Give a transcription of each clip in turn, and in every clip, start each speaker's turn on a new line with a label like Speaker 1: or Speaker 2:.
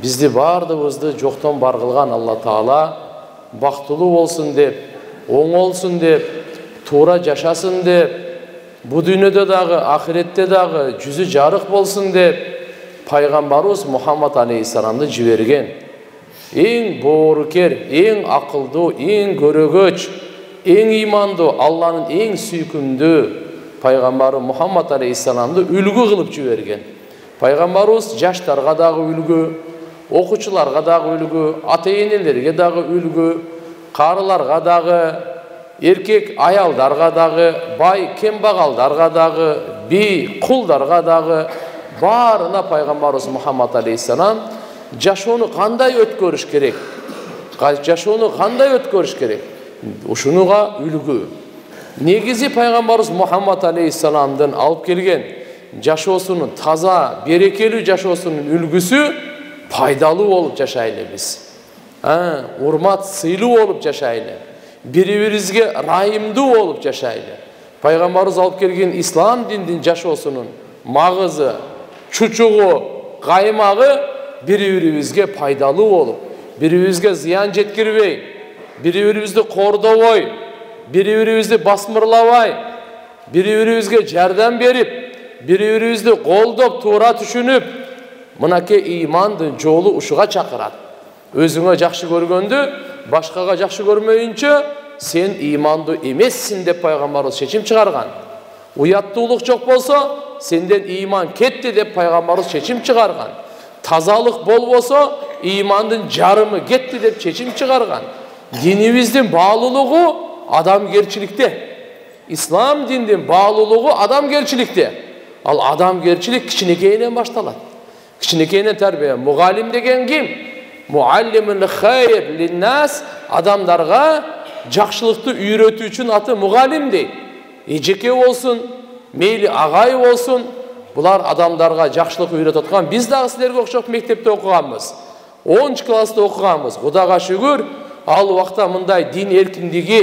Speaker 1: Bizді бардығызды жоқтан бар қылған Алла Таала бақтылы болсын деп, оң болсын деп, тура жашасын деп, bu dünyada дағы, ахиретте дағы жүзі жарық болсын деп, пайғамбарымыз Мұхаммад алейхиссаламды жіберген. Ең борыкер, ең ақылды, ең көрегөч, ең иманды, Алланың ең сүйкімді пайғамбары Мұхаммад алейхиссаламды үлгі қылып жіберген. Пайғамбарымыз жаштарға дағы үлгі, оқушыларға дағы үлгі, ата-енелерге дағы үлгі, қарыларға дағы, еркек аялдарға дағы, бай кембағалдарға дағы, би құлдарға дағы, барына пайғамбарымыз Мұхаммад алейхиссалам жашоону қандай өткөрүш керек? Жашоону қандай өткөрүш керек? Ушунуга үлгү. Негизи пайғамбарымыз Мұхаммад алейхиссаламдын алып келген жашоосунун таза, берекелүү жашоосунун үлгүсү пайдалуу болуп жашайлы биз. Урмат, сыйлуу болуп жашайлы. Бири-бирибизге райымдуу болуп жашайлы. Пайгамбарыбыз алып келген ислам диндин жашоосунун магызы, чучугу, каймагы бири-бирибизге пайдалуу болуп, бири-бирибизге зыян жеткирбей, бири-бирибизди кордобой, бири-бирибизди басмырлабай, бири-бирибизге жардам берип, бири-бирибизди колдоп, туура түшүнүп, мынакей ыймандын жолу ушуга чакырат. Өзүңө жакшы көргөндү башкага жакшы көрмөйүнчө сен ыймандуу эмессиң деп пайгамбарыбыз чечим чыгарган. Уяттуулук жок болсо сенден ыйман кетти деп пайгамбарыбыз чечим чыгарган. Тазалык болбосо ыймандын жарымы кетти деп чечим чыгарган. Динибиздин баалуулугу адамгерчиликте. Ислам диндин баалуулугу адамгерчиликте. Ал адамгерчилик кичинекейинен башталат. Кичинекейинен тарбия. Мугалим деген ким? Muallimun khayr linnas, adamlarga жақшылықты үйретүүчүнүн аты мугалим дейт. Эжеке болсун, мейли агай болсун, булар адамдарга жақшылык үйрөтүп аткан. Биз дагы силерге окшоп мектепте окуганбыз. 10 класста окуганбыз. Кудайга шүгүр, ал убакта мындай дин эркиндиги,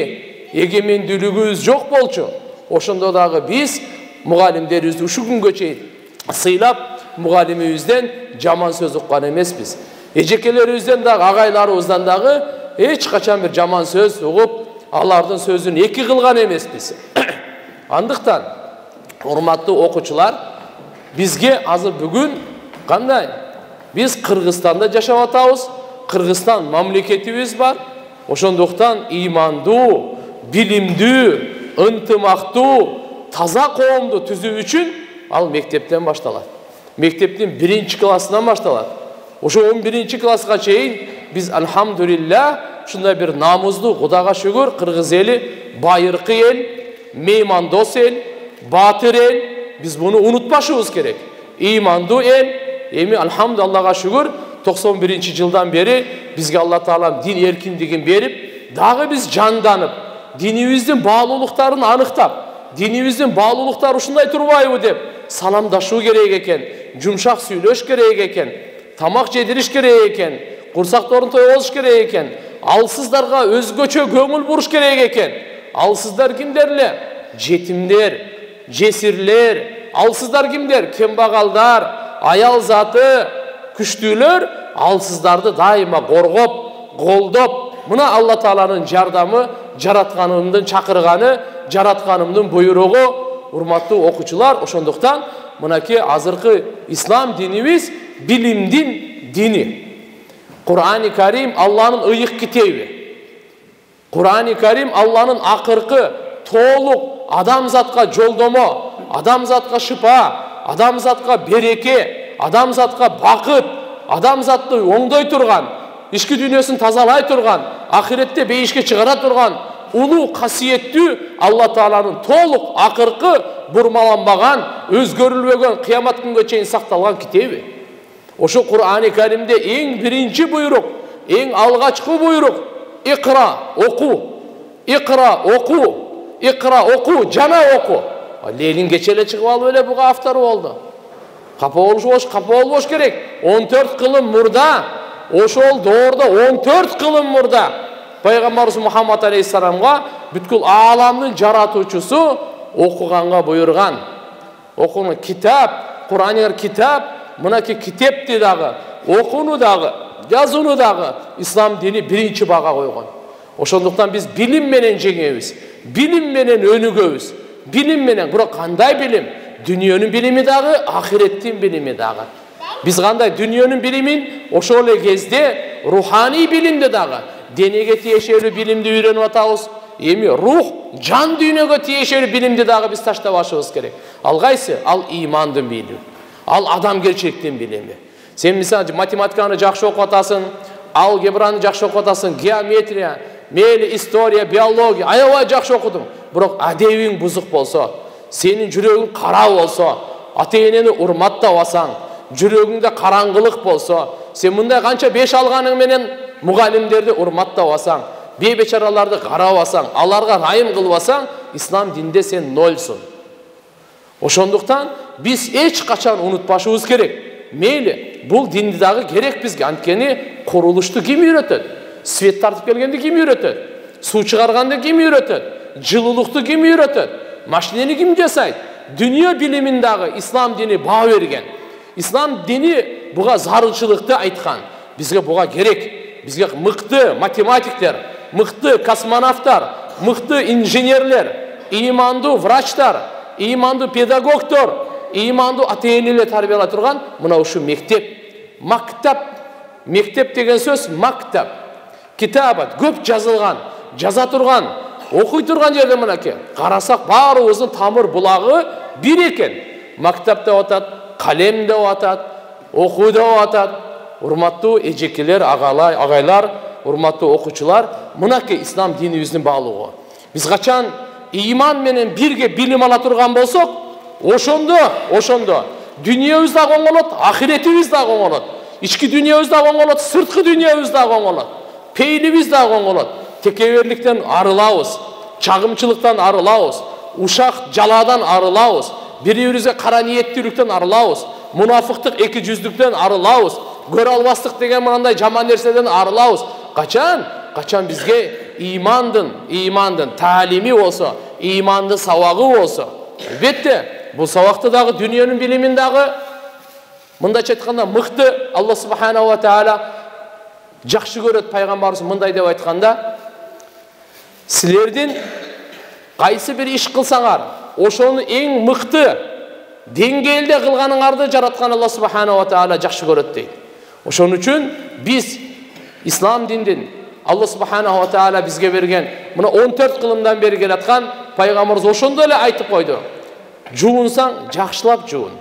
Speaker 1: эгемендүүлүгүбүз жок болчу. Ошондо дагы биз мугалимдерибизди ушу күнгө чейин сыйлап, мугалимибизден жаман сөз уккан эмеспиз. Эжекелерибизден дагы, агайларыбыздан дагы эч качан бир жаман сөз угуп, алардын сөзүн эки кылган эмеспиз. Андыктан, урматтуу окуучулар, бизге азыр бүгүн кандай? Биз Кыргызстанда жашап атабыз. Кыргызстан мамлекетибиз бар. Ошондуктан ыймандуу, билимдүү, ынтымактуу, таза коомду түзүү үчүн ал мектептен башталат. Мектептин 1 классынан башталат. Ошо 11 класска чейин биз алхамдулилля ушундай бир намуздуу, Кудайга шүгүр, кыргыз эли байыркы эл, меймандос эл, батыр эл, биз буну унутпашыбыз керек. Ыймандуу эл, эми алхамдулиллага шүгүр, 91-жылдан бери бизге Алла Таалам дин эркиндигин берип, дагы биз жанданып, динибиздин баалуулуктарын аныктап, динибиздин баалуулуктары ушундай турбайбы деп саламдашуу керек экен, жумшак сүйлөш керек экен. Тамак жедириш керек экен, курсакторун тойгозуш керек экен, алсыздарга өзгөчө көңүл буруш керек экен. Алсыздар кимдер эле? Жетимдер, жесирлер. Алсыздар кимдер? Кембагалдар, аял заты, күчтүүлөр алсыздарды дайыма коргоп, колдоп, мына Алла Тааланын жардамы, жаратканымдын чакырганы, жаратканымдын буйругу. Урматтуу окуучулар, ошондуктан мынакей азыркы ислам динибиз bilimdin dini. Kur'an-ı Kerim Allah'ın ıyık kitebi. Kur'an-ı Kerim Allah'ın akırkı, toğluk, adamzatka joldomo, adamzatka şıpa, adamzatka bereke, adamzatka bakıt, adamzatты оңдой турган, ишки дүнөсүн тазалай турган, ахиретте бейишке чыгара турган, улуу касиеттүү Алла Тааланын толук акыркы, бурмаланбаган, өзгөрүлбөгөн, кыямат күнгө чейин сакталган китеби. Ошо Кур'ан-ы Керимде эң биринчи буйрук, эң алгачкы буйрук: Икра, оку. Икра, оку. Икра, оку, жана оку. Ленин кечеле чыгып алып эле буга автор болду. Капа болбош керек. 14 кылым мурда, ошол доордо 14 кылым мурда Пайгамбарыбыз Мухаммад алейхиссаламга бүткүл ааламдын жаратуучусу окуганга буйрган. Окуну китап, Кур'ан-ы китап, мынакей китепти дагы окууну дагы, жазууну дагы ислам дини биринчи бага койгон. Ошондуктан биз билим менен жеңебиз, билим менен өнүгөбүз. Билим менен, бирок кандай билим? Дүнүйөнүн билими дагы, ахиреттин билими дагы. Биз кандай дүнүйөнүн билимин ошол эле кезде руханий билимди дагы, денеге тиешелүү билимди үйрөнүп атабыз. Эми рух, жан дүйнөгө тиешелүү билимди дагы биз таштабашыбыз керек. Ал кайсы? Ал имандын билими. Ал адамгерчиликтин билими. Сен мисалы математиканы жакшы окуп атасың, алгебраны жакшы окуп атасың, геометрия, мейли история, биология, аябай жакшы окудуң. Бирок адебиң бузук болсо, сенин жүрөгүң кара болсо, ата-энени урматтабасаң, жүрөгүңдө караңгылык болсо, сен мындай канча 5 алганың менен мугалимдерди урматтабасаң, бейбечараларды карабасаң, аларга райым кылбасаң, ислам динде сен нольсуң. Ошондуктан биз эч качан унутпашыбыз керек. Мейли, бул динди дагы керек бизге. Анткени курулушту ким үйрөтөт? Свет тартып келгенди ким үйрөтөт? Суу чыгарганды ким үйрөтөт? Жылуулукту ким үйрөтөт? Машинени ким жасайт? Дүнүйө билимин дагы ислам дини баа берген. Ислам дини буга зарылчылыкты айткан. Бизге буга керек. Бизге мыкты математиктер, мыкты космонавттар, мыкты инженерлер, имандуу врачтар, имандуу педагогтор, имандуу ата-энелер тарбиялай турган мына ушу мектеп. Мактап, мектеп деген сөз мактап. Китабат, көп жазылган, жаза турган, окуй турган жерде мынакей. Карасак баарыбыздын тамыр булагы бир экен. Мактап деп атат, калем деп атат, окуу деп атат. Урматтуу эжекелер, агайлар, урматтуу окуучулар, мынакей ислам динибиздин баалыгы. Биз качан иман менен бирге билим ала турган болсок, ошондо дүнүйөбүз да оңолот, ахиретибиз да оңолот. Ички дүнүйөбүз да оңолот, сырткы дүнүйөбүз да оңолот. Пейлибиз да оңолот. Текеберликтен арылабыз, чагымчылыктан арылабыз, ушак жаладан арылабыз, бири-бирибизге кара ниеттүүлүктөн арылабыз, мунафыктык эки жүздүктөн арылабыз, көрө албастык деген мындай жаман нерседен арылабыз. Качан бизге имандын таалими болсо, имандын сабагы болсо, албетте бул сабакты дагы дүнүйөнүн билимин дагы мындайча айтканда мыкты Алла субханаху ва таала жакшы көрөт. Пайгамбарыбыз мындай деп айтканда, силердин кайсы бир иш кылсаңар, ошону эң мыкты деңгээлде кылганыңарды жараткан Алла субханаху ва таала жакшы көрөт дейт. Ошон үчүн биз ислам диндин Алла субханаху ва таала бизге берген мына 14 кылымдан бери келаткан пайгамбарыбыз ошондой эле айтып койду. Жуунсаң жакшылап жуун,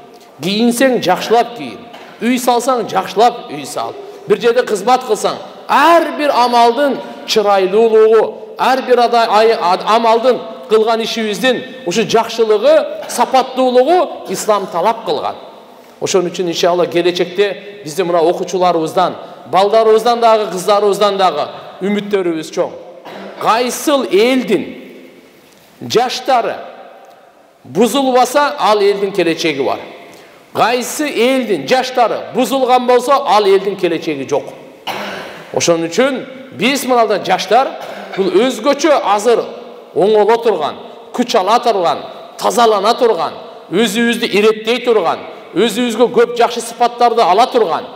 Speaker 1: кийинсең жакшылап кийин, үй салсаң жакшылап үй сал. Бир жерде кызмат кылсаң, ар бир амалдын чырайлуулугу, ар бир амалдын кылган ишибиздин ушу жакшылыгы, сапаттуулугу ислам талап кылган. Ошон үчүн иншалла келечекте биздин мына окуучуларыбыздан, балдарыбыздан дагы, кыздарыбыздан дагы үмүттөрүбүз чоң. Кайсыл элдин жаштары бузулбаса, ал элдин келечеги бар. Кайсы элдин жаштары бузулган болсо, ал элдин келечеги жок. Ошон үчүн биз мыналда жаштар бул өзгөчө азыр оңоло турган, күч ала турган, тазалана турган, өзүбүздү иреттей турган, өзүбүзгө көп жакшы сыпаттарды ала турган,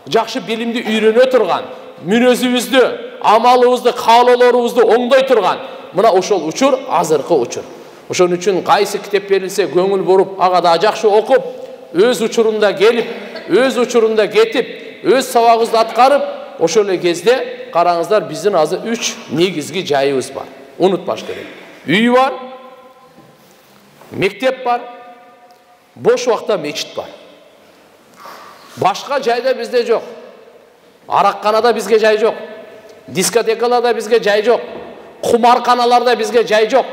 Speaker 1: жакшы билимди үйрөнө турган, мүнөзүбүздү, амалыбызды, каалоолорубузду оңдой турган мына ошол учур азыркы учур. Ошон үчүн кайсы китеп берилсе көңүл буруп, ага да жакшы окуп, өз учурунда келип, өз учурунда кетип, өз сабагыбызды аткарып, ошол эле кезде караңыздар, биздин азыр 3 негизги жайыбыз бар. Унутпаш керек. Үй бар, мектеп бар, бош убакта мечит бар. Башка жайда бизде жок. Аракканада бизге жай жок. Дискотекаларда бизге жай жок. Кумарканаларда бизге жай жок.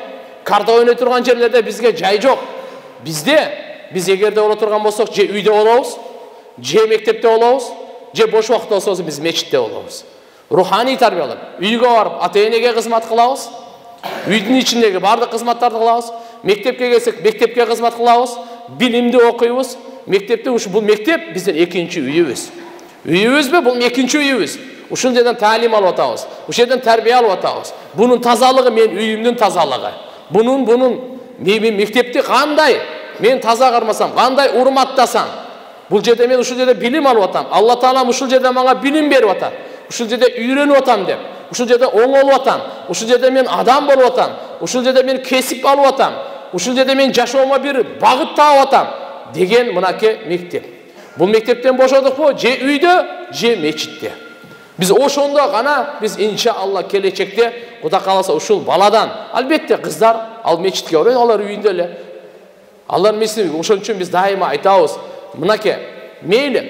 Speaker 1: Карта ойной турган жерлерде бизге жай жок. Биз эгерде боло турган болсок, же үйдө болобуз, же мектепте болобуз, же бош убакытта болсо биз мечитте болобуз. Руханий тарбиялап, үйгө барып, ата-энеге кызмат кылабыз. Үйдүн ичиндеги бардык кызматтарды кылабыз. Мектепке келсек, мектепке кызмат кылабыз. Билимди окуйбуз. Мектепте бул мектеп биздин экинчи үйүбүз. Үйүбүзбү? Бул экинчи үйүбүз. Ушул жерден таалим алып атабыз. Ушул жерден тарбия алып атабыз. Бунун тазалыгы мен үйүмдүн тазалыгы. Мен мектепти кандай мен таза кармасам, кандай урматтасам, Бул жерде мен ушул жерде билим алып атам. Алла Таала ушул жерде мага билим берип атат. Ушул жерде үйрөнүп атам деп. Ушул жерде оңолуп атам. Ушул жерде мен адам болуп атам. Ушул жерде мен кесип алып атам. Ушул жерде мен жашоомо бир багыт таап атам деген мынакей мектеп. Бул мектептен бошодукпу? Же үйдө, же мечитте. Biz ошондо гана biz иншалла келечекте Кудай кааласа ушул баладан, албетте кыздар ал мечитке барат, алар үйүндө эле. Алар мисин ошон үчүн biz дайыма айтабыз. Мынакей, мейли,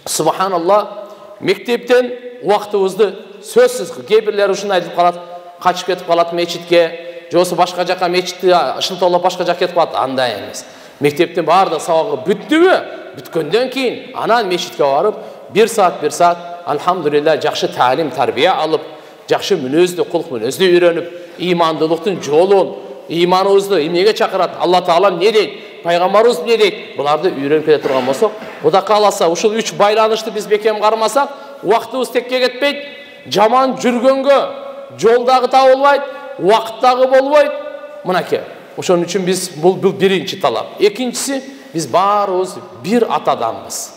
Speaker 1: субханалла, мектептен убактыбызды сөзсүз кээ бирлер ушуну айтып калат, качып кетип калат мечитке, же болбосо башка жака мечитти ышылтоолоп башка жака кетип калат. Андай эмес. Мектептин баардык сабагы бүттүбү? Бүткөндөн кийин анан мечитке барып, 1 саат алхамдулилlah жакшы таалим, тарбия алып, жакшы мүнөздү, кулк мүнөздү үйрөнүп, имандуулуктун жолун, иманыбызды эмнеге чакырат, Алла Таала эмне дейт, пайгамбарыбыз эмне дейт, буларды үйрөнүп кете турган болсок, Кудай кааласа ушул 3 байланышты биз бекем кармасак, убактыбыз текке кетпейт, жаман жүргөнгө жол дагы табылбайт, убакыт дагы болбойт. Мынакей. Ошон үчүн биз бул биринчи талап. Экинчиси, биз баарыбыз бир атаданбыз.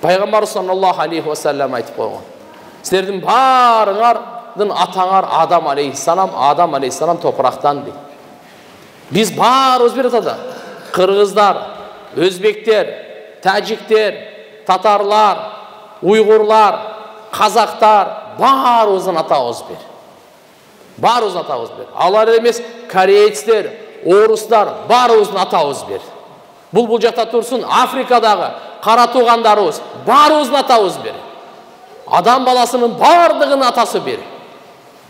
Speaker 1: Пайгамбар саллаллаху алейхи ва саллям айтып койгон. Силердин баарыңардын атаңар Адам алейхиссалам топурактан дейт. Биз баарыбыз бир атадан. Кыргыздар, өзбектер, тажиктер, татарлар, уйгурлар, казактар баарыбыздын атабыз бир. Баарыбыздын атабыз бир. Алар эмес корейцтер, орустар баарыбыздын атабыз бир. Бул жакта турсун, Африкадагы кара туугандарыбыз баарыбыздын атабыз бир. Адам баласынын баардыгынын атасы бир.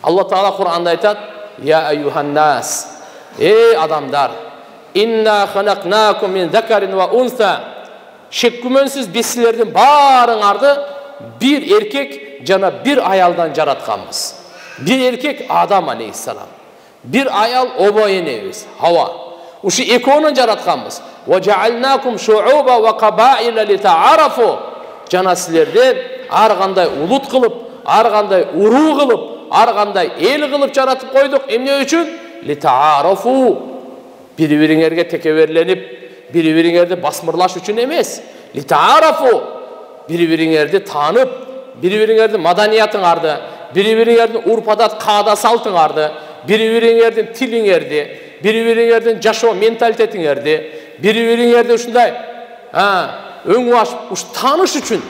Speaker 1: Алла Таала Кур'анда айтат: "Я айюханнас, ey адамдар, инна ханакнакум мин закарин ва унса." Шек күмөнсүз биз силердин баарыңарды бир эркек жана бир аялдан жаратканбыз. Бир эркек Адам алейхиссалам, бир аял обо энебиз Хава. Ушу экөөнүн жаратканбыз. Ва жаалнакум шууба ва кабаила литаарафу. Жана силерден ар кандай улут кылып, ар кандай уруу кылып, ар кандай эл кылып жаратып койдук. Эмне үчүн? Литаарафу. Бири-бириңерге текеберленип, бири-бириңерди басмырлаш үчүн эмес. Литаарафу. Бири-бириңерди таанып, бири-бириңердин маданиятыңарды, бири-бириңердин урп-адат, каада салтыңарды, бири-бириңердин тилиңерди, бири-бириңердин жашоо менталитетиңерди, бири-бириңерди ушундай өң баш тааныш үчүн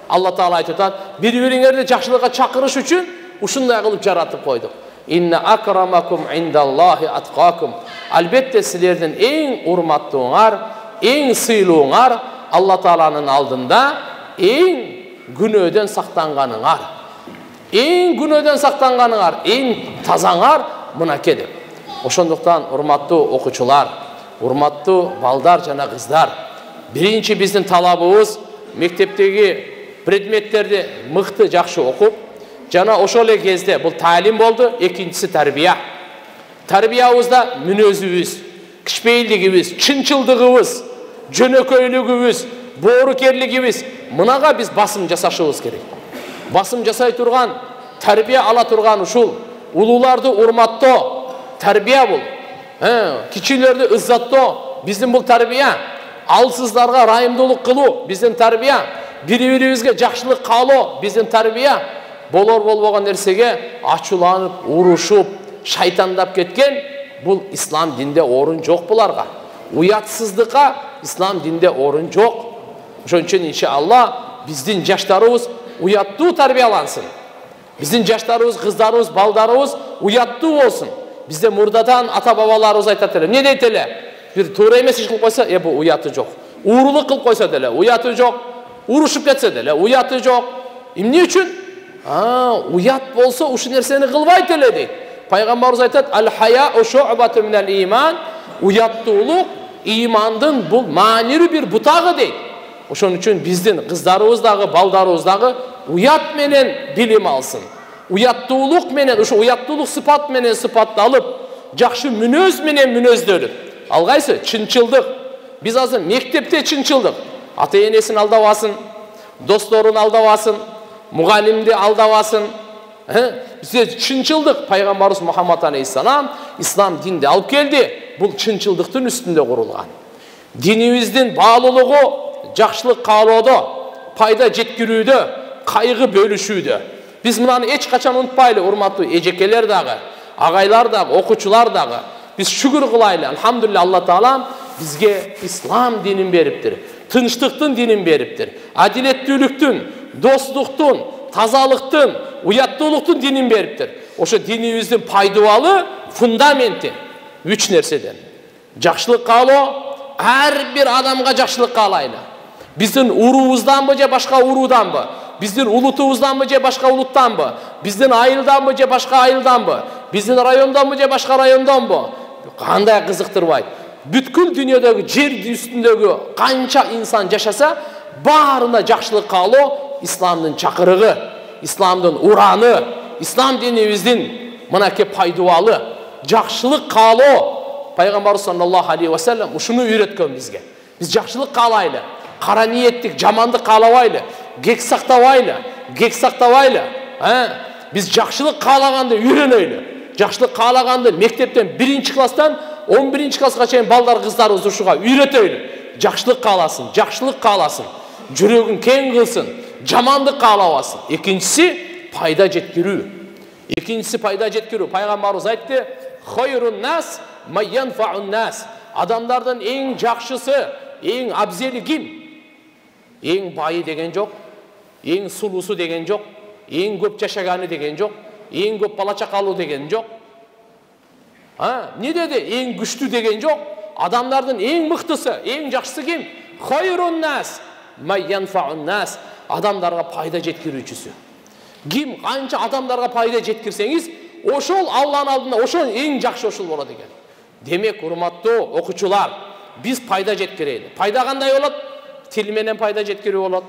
Speaker 1: Алла Таала айтып атат, бири-бириңерди жакшылыкка чакырыш үчүн ушундай кылып жаратып койдук. Инна акрамакум индаллахи аткакум. Албетте силердин эң урматтууңар, эң сыйлууңар Алла Тааланын алдында эң күнөөдөн сактанганыңар. Эң күнөөдөн сактанганыңар, эң тазаңар мынакей деп. Ошондуктан урматтуу окуучулар, урматтуу балдар жана кыздар, биринчи биздин талабыбыз мектептеги предметтерди мыкты жакшы окуп, жана ошол эле кезде бул таалим болду, экинчиси тарбия. Тарбиябызда мүнөзүбүз, кичпейилдигибиз, чынчылдыгыбыз, жөнөкөйлүгүбүз, боорукерлигибиз, мынага биз басым жасашыбыз керек. Басым жасай турган, тарбия ала турган ушул улууларды урматтоо, тарбия бул. Кичилерди ыззаттоо, биздин бул тарбия. Алсыздарга райымдуулук кылуу, биздин тарбия. Бири-бирибизге жакшылык каалоо, биздин тарбия. Болор болбогон нерсеге ачууланып, урушуп, шайтандап кеткен, бул ислам динде орун жок буларга. Уятсыздыкка ислам динде орун жок. Ошон үчүн иншалла биздин жаштарыбыз уяттуу тарбиялансын. Биздин жаштарыбыз, кыздарыбыз, балдарыбыз уяттуу болсун. Бизде мурдадан ата-бабаларыбыз айтат эле. Эмне дейт эле? Бир туура эмес иш кылып койсо, бул уяты жок. Уурулук кылып койсо деле, уяты жок. Урушуп кетсе деле, уяты жок. Эмне үчүн? Уят болсо ушул нерсени кылбайт эле дейт. Пайгамбарыбыз айтат: "Ал-хаяу шу'бату минал иман." Уяттуулук имандын бул маанилүү бир бутагы дейт. Ошон үчүн биздин кыздарыбыз дагы, балдарыбыз дагы уят менен билим алсын. Уяттуулук менен, ушу уяттуулук сыпат менен сыпатталып, жакшы мүнөз менен мүнөздөлүп. Ал кайсы? Чынчылдык. Биз азыр мектепте чынчылдык. Ата-энесин алдабасын, досторун алдабасын, мугалимди алдабасын. Бизде чынчылдык Пайгамбарыбыз Мухаммад алейхиссалам ислам динди алып келди. Бул чынчылдыктын үстүндө курулган. Динибиздин баалуулугу жакшылык каалоодо, пайда жеткирүүдө, кайгы бөлүшүүдө. Биз мынаны эч качан унутпайлы, урматтуу эжекелер дагы, агайлар дагы, окуучулар дагы. Биз шүгүр кылайлы. Алхамдулилlah, Алла Таалам бизге ислам динин бериптир. Тынчтыктын динин бериптир. Адилеттүүлүктүн, достуктун, тазалыктын, уяттуулуктун динин бериптир. Ошо динибиздин пайдабалы фундаменти 3 нерседен. Жакшылык каалоо, ар бир адамга жакшылык каалайлы. Биздин уруубузданбы же башка урууданбы? Биздин улутубузданбы же башка улуттанбы? Биздин айылданбы же башка айылданбы? Биздин районданбы же башка районданбы? Кандай кызыктырбайт. Бүткүл дүйнөдөгү, жер үстүндөгү канча инсан жашаса, баарына жакшылык каалоо исламдын чакырыгы, исламдын ураны, ислам динибиздин мынакей пайдабалы. Жакшылык каалоо Пайгамбар саллаллаху алейхи ва саллям ушуну үйрөткөн бизге. Биз жакшылык каалайлы, кара ниеттик, жамандык каалабайлы, кек сактабайлы. Биз жакшылык каалаганды үйрөнөйлү. Жакшылык каалаганды мектептен 1-класстан 11-класска чейин балдар кыздарыбыз ушуга үйрөтөйлү. Жакшылык кааласын, жүрөгүн кең кылсын, жамандык каалабасын. Экинчиси пайда жеткирүү. Пайгамбарыбыз айтты: "Хайрун нас майянфаун нас." Адамдардын эң жакшысы, эң абзели ким? Эң байы деген жок, эң сулуусу деген жок, эң көп жашаганы деген жок, эң көп бала чакалуу деген жок. Не деди? Эң күчтүү деген жок. Адамдардын эң мыктысы, эң жакшысы ким? Хайрун нас майянфаун нас. Адамдарга пайда жеткирүүчүсү. Ким канча адамдарга пайда жеткирсеңиз, ошол Алланын алдында ошол эң жакшы ошол болот экен. Демек, урматтуу окуучулар, биз пайда жеткирели. Пайда кандай болот? Тил менен пайда жеткирүү болот,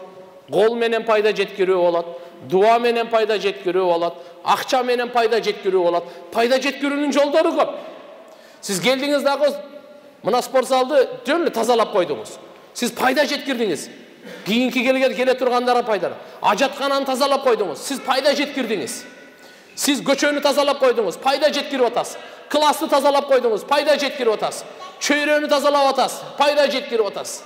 Speaker 1: кол менен пайда жеткирүү болот, дуа менен пайда жеткирүү болот, акча менен пайда жеткирүү болот. Пайда жеткирүүнүн жолдору көп. Сиз келдиңиз дагы мына спорт залды жөн эле тазалап койдуңуз. Сиз пайда жеткирдиңиз. Кийинки келе тургандарга пайда. Ажаткананы тазалап койдуңуз. Сиз пайда жеткирдиңиз. Сиз көчөнү тазалап койдуңуз. Пайда жеткирип атасыз. Классты тазалап койдуңуз. Пайда жеткирип атасыз. Чөйрөнү тазалап атасыз. Пайда жеткирип атасыз.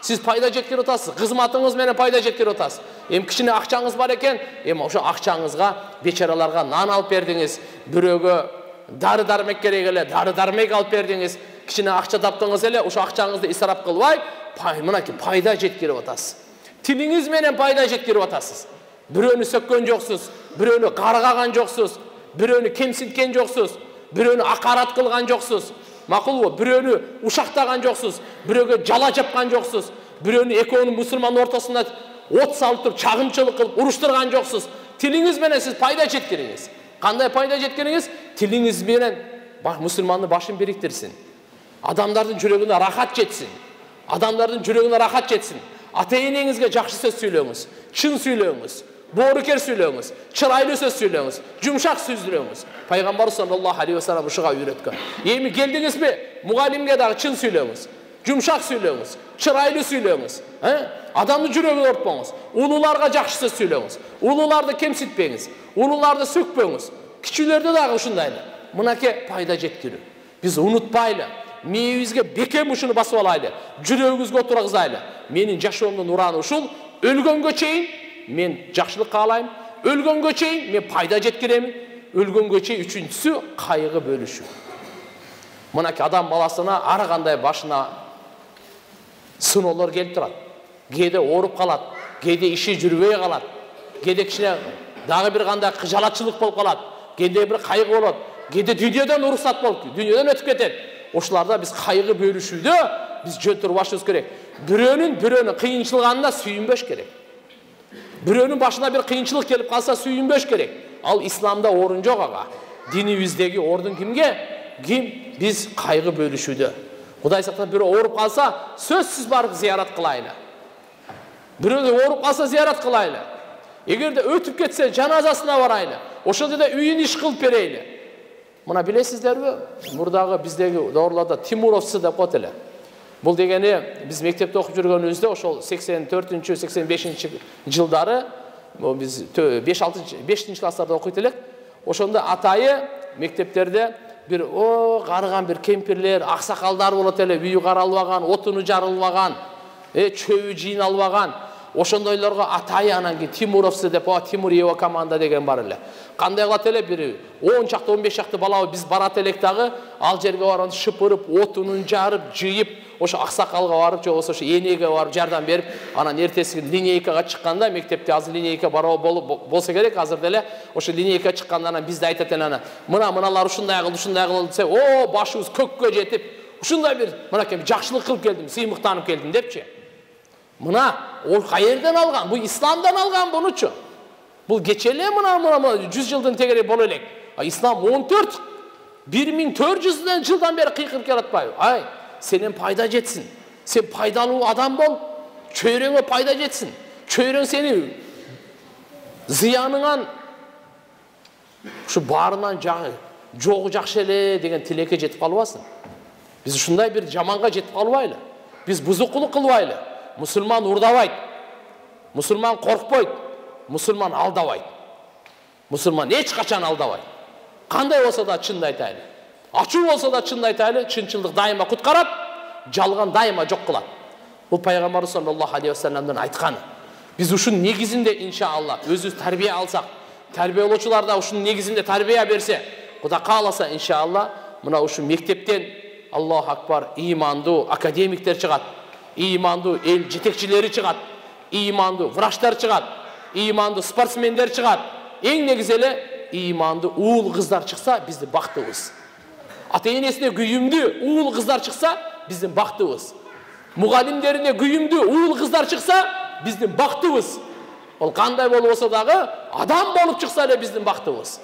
Speaker 1: Сиз пайда жеткирип атасыз. Кызматыңыз менен пайда жеткирип атасыз. Кичине акчаңыз бар экен, ошо акчаңызга бечараларга нан алып бердиңиз. Бирөөгө дары-дармек керек эле, дары-дармек алып бердиңиз. Кичине акча таптыңыз эле, ошо акчаңызды исрап кылбай, мынакей пайда жеткирип атасыз. Тилиңиз менен пайда жеткирип атасыз. Бирөөнү сөккөн жоксуз, бирөөнү каргаган жоксуз, бирөөнү кемсинткен жоксуз, бирөөнү акарат кылган жоксуз. Макулбу? Бирөөнү ушактаган жоксуз, бирөөгө жала жапкан жоксуз, бирөөнү экөөнүн мусулман ортосуна от салып туруп чагымчылык кылып уруштурган жоксуз. Тилиңиз менен сиз пайда жеткириңиз. Кандай пайда жеткириңиз? Тилиңиз менен мусулмандын башын бириктирсин. Адамдардын жүрөгүнө рахат жетсин. Ата-энеңизге жакшы сөз сүйлөңүз, чын сүйлөңүз, боорукер сүйлөңүз, чырайлуу сөз сүйлөңүз, жумшак сүйлөңүз. Пайгамбар саллаллаху алейхи ва саллям ушуга үйрөткөн. Келдиңизби? Мугалимге дагы чын сүйлөңүз, жумшак сүйлөңүз, чырайлуу сүйлөңүз. Адамдын жүрөгүн ортпоңуз. Улууларга жакшы сөз сүйлөңүз. Улууларды кемситпеңиз, улууларды сөкпөңүз. Кичүүлөрдө дагы ушундай эле. Мынакей пайда жеткирүү. Биз унутпайлы. Мээбизге бекем ушуну басып алайлы. Жүрөгүбүзгө отургузайлы. Менин жашоомдун ураны ушул. Өлгөнгө чейин мен жакшылык каалайм. Өлгөнгө чейин мен пайда жеткиремин. Өлгөнгө чейин үчүнчүсү кайгы бөлүшүү. Мынакей адам баласына ар кандай башына сыноолор келип турат. Кээде ооруп калат, кээде иши жүрбөй калат, кээде кичине дагы бир кандай кыжалатчылык болуп калат, кээде бир кайгы болот, кээде дүйнөдөн уруксат болуп, дүйнөдөн өтүп кетет. Ошоларда биз кайгы бөлүшүүдө биз жөн турбашыбыз керек. Бирөөнүн кыйынчылыгына сүйүнбөш керек. Бирөөнүн башына бир кыйынчылык келип калса сүйүнбөш керек. Ал исламда орун жок ага. Динибиздеги ордун кимге? Биз кайгы бөлүшүүдө. Кудай сактап бирөө ооруп калса, сөзсүз барып зыярат кылайлы. Бирөө ооруп калса зыярат кылайлы. Эгерде өтүп кетсе жаназасына барайлы. Ошондо да үйүн иш кылып берейли. Мына билесиздерби? Мурдагы биздеги доорларда Тимуровцы деп коет эле. Бул дегени биз мектепте окуп жүргөнүбүздө ошол 84-85 жылдары биз 5-6 класстарда окуйт элек. Ошондо атайы мектептерде бир карыган бир кемпирлер, аксакалдар болот эле, үйү каралбаган, отуну жарылбаган. чөбү жыйналбаган ошондойлорго атай анан кийин Тимуровцы деп, Тимуриева команда деген бар эле. Кандай кылат эле бир 10 чакты 15 чакты балабы биз барат элек дагы, ал жерге барып шыпырып, отунун жарып, жыйып, ошо аксакалга барып, же болбосо ошо энеге барып жардам берип, анан эртеси күнү линейкага чыкканда, мектепте азыр линейка баруу болсо керек, азыр деле ошо линейка чыкканда анан бизде айтат эле, мыналар ушундай кылды десе, башыбыз көккө жетип, ушундай бир мынакей жакшылык кылып келдим, сыймыктанып келдим депчи. Мына ол каерден алган? Бул исламдан алган бунучу. Бул кечеле мына 100 жылдын тегере боло элек. Ислам 1400 жылдан бери кыйкырып келатпайбы? Сенен пайда жетсин. Сен пайдалуу адам бол, чөйрөңө пайда жетсин. Чөйрөң сени зыяныңан ушу баарынан жогу жакшы эле деген тилекке жетип калбасын. Биз ушундай бир жаманга жетип калбайлы. Биз бузукулук кылбайлы. Мусулман урдабайт. Мусулман коркпойт. Мусулман алдабайт. Мусулман эч качан алдабайт. Кандай болсо да чынды айтайлы. Ачуу болсо да чынды айтайлы, чынчылдык дайыма куткарат, жалган дайыма жок кылат. Бул пайгамбар саллаллаху алейхи вассаламдын айтканы. Биз ушунун негизинде иншалла өзүбүз тарбия алсак, тарбиялоочулар да ушунун негизинде тарбия берсе, Кудай кааласа иншалла, мына ушу мектептен Аллаху акбар имандуу академиктер чыгат. Имандуу эл жетекчилери чыгат, имандуу врачтар чыгат, имандуу спортсмендер чыгат. Эң негизи эле имандуу уул кыздар чыкса биздин бактыбыз. Ата-энесине күйүмдүү уул кыздар чыкса биздин бактыбыз. Мугалимдерине күйүмдүү уул кыздар чыкса биздин бактыбыз. Ол кандай болбосо дагы адам болуп чыкса эле биздин бактыбыз.